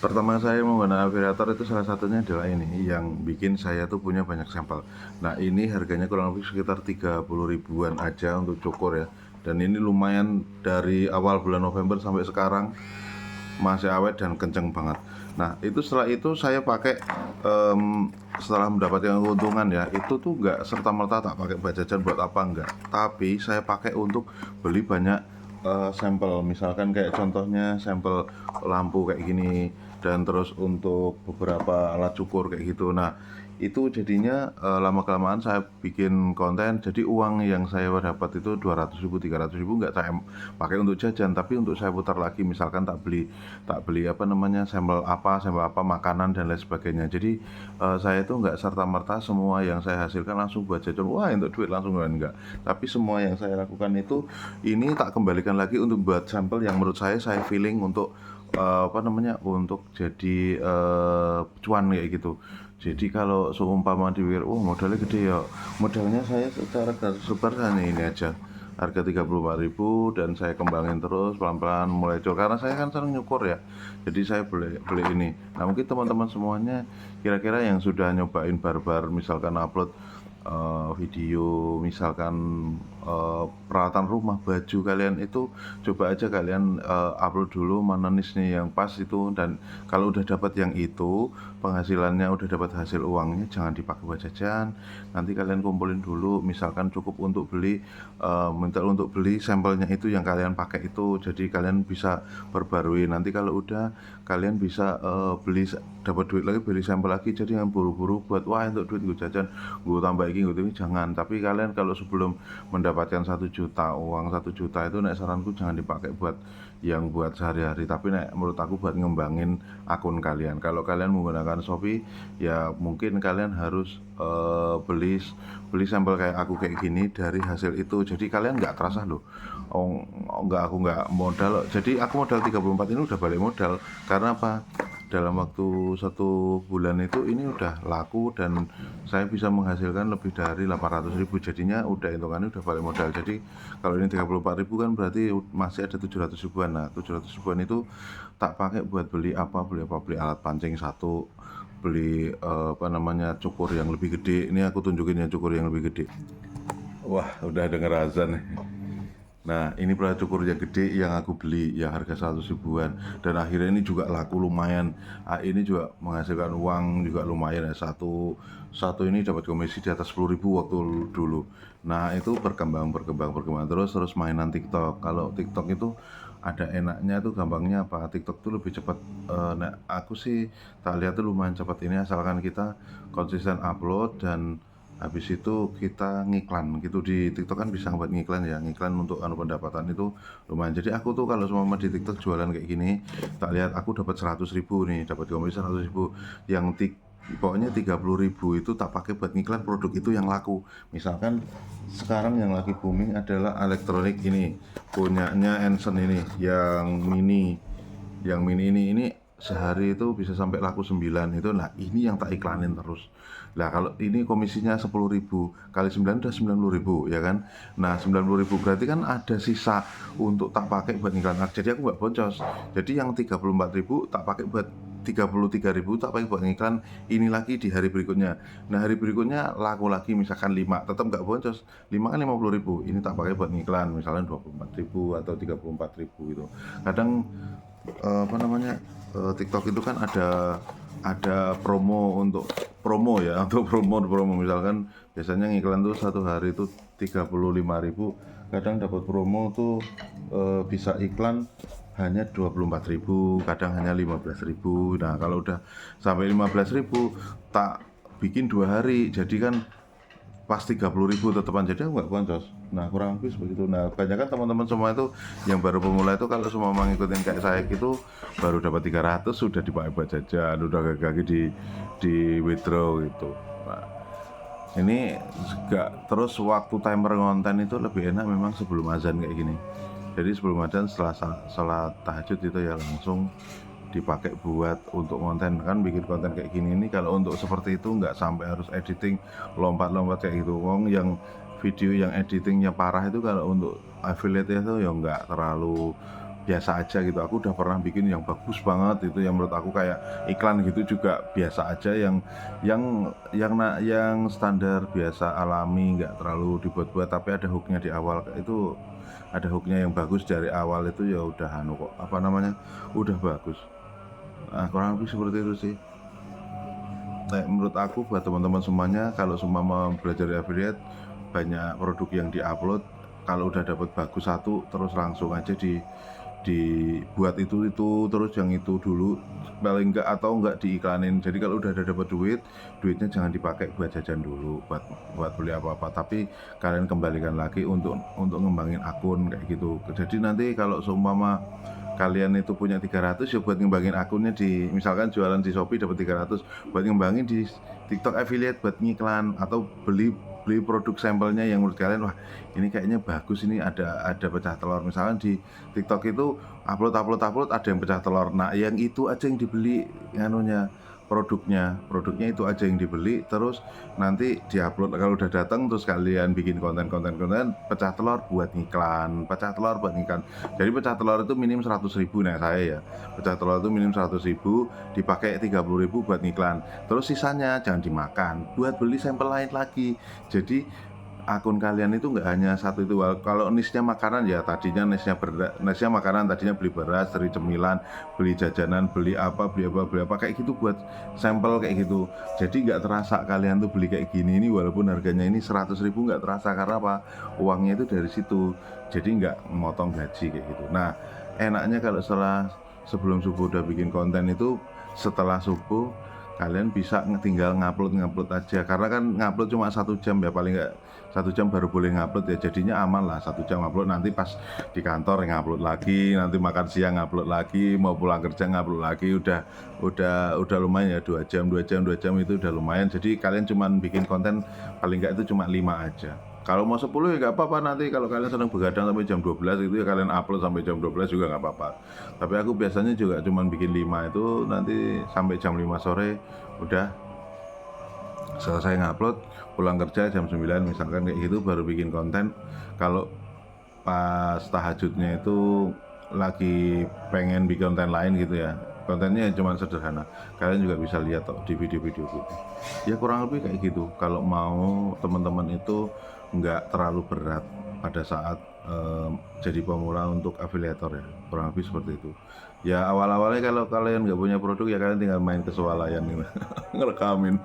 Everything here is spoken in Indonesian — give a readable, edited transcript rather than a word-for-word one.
Pertama saya menggunakan afiliator itu salah satunya adalah ini, yang bikin saya tuh punya banyak sampel. Nah ini harganya kurang lebih sekitar 30 ribuan aja untuk cukur ya. Dan ini lumayan dari awal bulan November sampai sekarang masih awet dan kenceng banget. Nah itu setelah itu saya pakai setelah mendapatkan keuntungan ya, itu tuh nggak serta merta tak pakai buat jajan buat apa enggak, tapi saya pakai untuk beli banyak sampel, misalkan kayak contohnya sampel lampu kayak gini, dan terus untuk beberapa alat cukur kayak gitu. Nah itu jadinya lama kelamaan saya bikin konten, jadi uang yang saya dapat itu 200 ribu 300 ribu nggak saya pakai untuk jajan, tapi untuk saya putar lagi, misalkan tak beli apa namanya, sampel apa makanan dan lain sebagainya. Jadi saya itu nggak serta merta semua yang saya hasilkan langsung buat jajan, wah untuk duit langsung, kan enggak, tapi semua yang saya lakukan itu ini tak kembalikan lagi untuk buat sampel yang menurut saya feeling untuk apa namanya, untuk jadi cuan kayak gitu. Jadi kalau seumpama dipikir, oh modalnya gede ya, modalnya saya secara garis besar hanya ini aja, harga 34 ribu, dan saya kembangin terus pelan-pelan mulai jual, karena saya kan sering nyukur ya, jadi saya beli beli ini. Nah mungkin teman-teman semuanya kira-kira yang sudah nyobain barbar, misalkan upload video, misalkan peralatan rumah, baju kalian itu, coba aja kalian upload dulu mana niche yang pas itu, dan kalau udah dapat yang itu, penghasilannya udah dapat hasil uangnya, jangan dipakai buat jajan. Nanti kalian kumpulin dulu, misalkan cukup untuk beli minta untuk beli sampelnya itu yang kalian pakai itu, jadi kalian bisa perbarui. Nanti kalau udah kalian bisa beli, dapat duit lagi, beli sampel lagi. Jadi yang buru-buru buat wah untuk duit gue jajan, gue tambah ini jangan. Tapi kalian kalau sebelum mendapatkan 1 juta, uang 1 juta itu, nek saranku jangan dipakai buat yang buat sehari-hari, tapi nek menurut aku buat ngembangin akun kalian. Kalau kalian menggunakan Shopee ya mungkin kalian harus beli beli sampel kayak aku kayak gini dari hasil itu, jadi kalian nggak terasa loh. Oh, nggak, aku nggak modal, jadi aku modal 34 ini udah balik modal. Karena apa, dalam waktu 1 bulan itu ini udah laku, dan saya bisa menghasilkan lebih dari 800 ribu, jadinya udah hitungannya udah balik modal. Jadi kalau ini 34 ribu kan berarti masih ada 700 ribuan. Nah 700 ribuan itu tak pakai buat beli apa, beli alat pancing satu, beli apa namanya, cukur yang lebih gede. Ini aku tunjukin yang cukur yang lebih gede. Wah udah denger azan nih. Nah ini pernah cukur yang gede yang aku beli yang harga 100 ribuan, dan akhirnya ini juga laku lumayan. Ini juga menghasilkan uang juga lumayan ya, satu satu ini dapat komisi di atas 10 ribu waktu dulu. Nah itu berkembang terus terus mainan TikTok. Kalau TikTok itu ada enaknya tuh, gampangnya apa, TikTok tuh lebih cepat. Nah aku sih tak lihat tuh lumayan cepat ini, asalkan kita konsisten upload, dan habis itu kita ngiklan gitu. Di TikTok kan bisa buat ngiklan ya, ngiklan untuk pendapatan itu lumayan. Jadi aku tuh kalau semua di TikTok jualan kayak gini, tak lihat aku dapat 100 ribu nih, dapat komisi 100 ribu, yang pokoknya 30 ribu itu tak pakai buat ngiklan produk itu yang laku. Misalkan sekarang yang lagi booming adalah elektronik ini, punyanya Ensen ini, yang mini ini sehari itu bisa sampai laku 9 itu. Nah ini yang tak iklanin terus. Nah kalau ini komisinya 10 ribu kali 9 udah 90 ribu ya kan. Nah 90 ribu berarti kan ada sisa untuk tak pakai buat iklan. Nah, jadi aku nggak boncos, jadi yang 34 ribu tak pakai buat, 33 ribu tak pakai buat iklan ini lagi di hari berikutnya. Nah hari berikutnya laku lagi, misalkan 5, tetap nggak boncos, 5 kan 50 ribu, ini tak pakai buat iklan misalnya 24 ribu atau 34 ribu gitu. Kadang apa namanya, TikTok itu kan ada promo, untuk promo ya, untuk promo misalkan biasanya ngiklan tuh satu hari itu 35 ribu, kadang dapat promo tuh bisa iklan hanya 24 ribu, kadang hanya 15 ribu. Nah kalau udah sampai 15 ribu tak bikin 2 hari, jadi kan pas 30 ribu tetepan, jadi aku nggak boncos. Nah kurang lebih begitu. Nah banyak kan teman-teman semua itu yang baru pemula itu, kalau semua mengikutin kayak saya gitu, baru dapat 300 sudah dipakai buat jajan, udah kaki di withdraw gitu. Nah ini juga terus waktu timer konten itu lebih enak memang sebelum azan kayak gini. Jadi sebelum azan, setelah tahajud itu ya langsung dipakai buat untuk konten. Kan bikin konten kayak gini ini kalau untuk seperti itu nggak sampai harus editing lompat-lompat kayak gitu. Wong yang video yang editingnya parah itu kalau untuk affiliate itu ya nggak terlalu biasa aja gitu. Aku udah pernah bikin yang bagus banget itu, yang menurut aku kayak iklan gitu juga biasa aja, yang standar biasa alami, nggak terlalu dibuat-buat, tapi ada hooknya di awal itu, ada hooknya yang bagus dari awal itu ya udah anu kok, apa namanya, udah bagus. Nah, kurang lebih seperti itu sih. Nah, menurut aku buat teman-teman semuanya, kalau semua mau belajar affiliate, banyak produk yang diupload, kalau udah dapat bagus satu terus langsung aja dibuat itu terus, yang itu dulu paling enggak, atau enggak diiklanin. Jadi kalau udah ada dapat duitnya jangan dipakai buat jajan dulu, buat beli apa-apa, tapi kalian kembalikan lagi untuk ngembangin akun kayak gitu. Jadi nanti kalau seumpama kalian itu punya 300 ya buat ngembangin akunnya, misalkan jualan di Shopee dapat 300, buat ngembangin di TikTok affiliate buat ngiklan, atau beli beli produk sampelnya yang menurut kalian, wah ini kayaknya bagus, ini ada pecah telur, misalkan di TikTok itu upload ada yang pecah telur, nah yang itu aja yang dibeli, nganunya, produknya itu aja yang dibeli, terus nanti diupload. Kalau udah datang terus kalian bikin konten pecah telur buat ngiklan, jadi pecah telur itu minim 100.000. Nah saya ya, pecah telur itu minim 100.000, dipakai 30.000 buat ngiklan, terus sisanya jangan dimakan, buat beli sampel lain lagi. Jadi akun kalian itu nggak hanya satu itu. Kalau niche-nya makanan ya tadinya niche-nya makanan, tadinya beli beras, beli cemilan, beli jajanan, beli apa kayak gitu, buat sampel kayak gitu. Jadi nggak terasa kalian tuh beli kayak gini ini, walaupun harganya ini 100.000, nggak terasa, karena apa, uangnya itu dari situ, jadi nggak motong gaji kayak gitu. Nah enaknya kalau sebelum subuh udah bikin konten itu, setelah subuh kalian bisa tinggal ngupload aja, karena kan ngupload cuma 1 jam ya, paling nggak 1 jam baru boleh ngupload ya, jadinya aman lah. 1 jam ngupload, nanti pas di kantor ngupload lagi, nanti makan siang ngupload lagi, mau pulang kerja ngupload lagi, udah lumayan ya, 2 jam itu udah lumayan. Jadi kalian cuman bikin konten paling nggak itu cuma 5 aja. Kalau mau 10 ya nggak apa-apa, nanti kalau kalian sedang begadang sampai jam 12 itu ya kalian upload sampai jam 12 juga nggak apa-apa. Tapi aku biasanya juga cuman bikin 5 itu, nanti sampai jam 5 sore udah selesai ngupload, pulang kerja jam 9 misalkan kayak gitu, baru bikin konten. Kalau pas tahajudnya itu lagi pengen bikin konten lain gitu ya, kontennya cuma sederhana, kalian juga bisa lihat di video-video gitu ya, kurang lebih kayak gitu. Kalau mau teman-teman itu nggak terlalu berat pada saat jadi pemula untuk afiliator ya, kurang lebih seperti itu ya. Awal-awalnya kalau kalian nggak punya produk ya, kalian tinggal main ke swalayan gitu ngerekamin